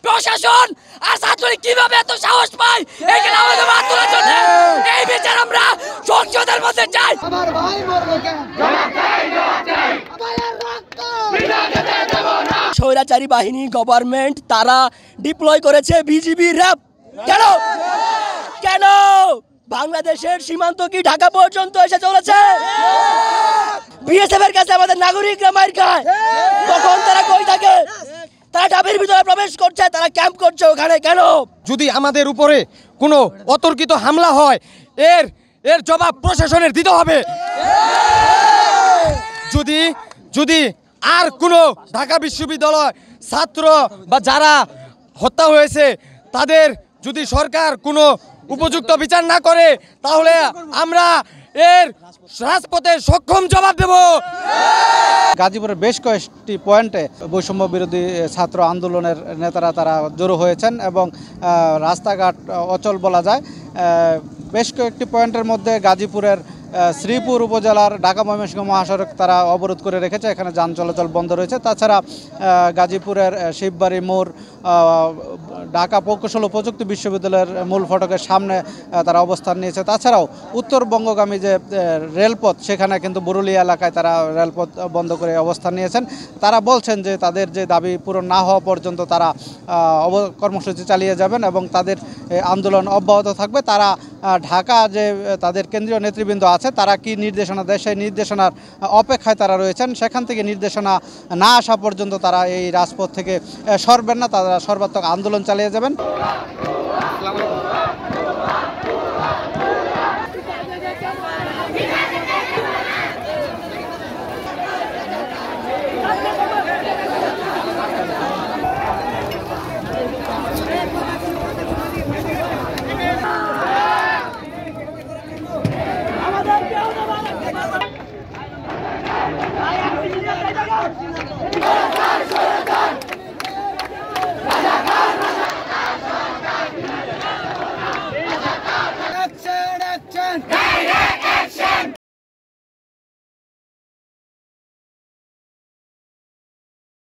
প্রশাসন আর ছাত্রলীগ কিভাবে এত সাহস পায় এখানে আমাদের হাত তোলার জন্য এই বিচার আমরা সংসদের মধ্যে চাই। আমার ভাই মরলো কেন? স্বৈরাচারী বাহিনী গভর্নমেন্ট তারা ডিপ্লয় করেছে বিজিবি র্যাব। কেন কেন বাংলাদেশের সীমান্ত কি ঢাকা পর্যন্ত এসে চলেছে? বিএসএফ এর কাছে আমাদের নাগরিকরা মার খায়, তখন তারা কই থাকে? তারা ডাবের ভিতরে প্রবেশ করছে, তারা ক্যাম্প করছে ওখানে। কেন? যদি আমাদের উপরে কোনো অতর্কিত হামলা হয় এর জবাব প্রশাসনের দিতে হবে। যদি আর কোনো ঢাকা বিশ্ববিদ্যালয় ছাত্র বা যারা হত্যা হয়েছে তাদের যদি সরকার কোনো উপযুক্ত বিচার না করে তাহলে আমরা এর রাজপথে সক্ষম জবাব দেব। গাজীপুরের বেশ কয়েকটি পয়েন্টে বৈষম্য বিরোধী ছাত্র আন্দোলনের নেতারা তারা জড়ো হয়েছেন এবং রাস্তাঘাট অচল বলা যায়। বেশ কয়েকটি পয়েন্টের মধ্যে গাজীপুরের শ্রীপুর উপজেলার ঢাকা ময়মনসিংহ মহাসড়ক তারা অবরোধ করে রেখেছে, এখানে যান চলাচল বন্ধ রয়েছে। তাছাড়া গাজীপুরের শিববাড়ি মোড়, ঢাকা প্রকৌশল ও প্রযুক্তি বিশ্ববিদ্যালয়ের মূল ফটকের সামনে তারা অবস্থান নিয়েছে। তাছাড়াও উত্তরবঙ্গগামী যে রেলপথ সেখানে কিন্তু বুরুলিয়া এলাকায় তারা রেলপথ বন্ধ করে অবস্থান নিয়েছেন। তারা বলছেন যে তাদের যে দাবি পূরণ না হওয়া পর্যন্ত তারা কর্মসূচি চালিয়ে যাবেন এবং তাদের আন্দোলন অব্যাহত থাকবে। তারা ঢাকা যে তাদের কেন্দ্রীয় নেতৃবৃন্দ আছে তারা কি নির্দেশনা দেয় সেই নির্দেশনার অপেক্ষায় তারা রয়েছেন। সেখান থেকে নির্দেশনা না আসা পর্যন্ত তারা এই রাজপথ থেকে সরবেন না, তারা সর্বাত্মক আন্দোলন চালিয়ে যাবেন। আমাদের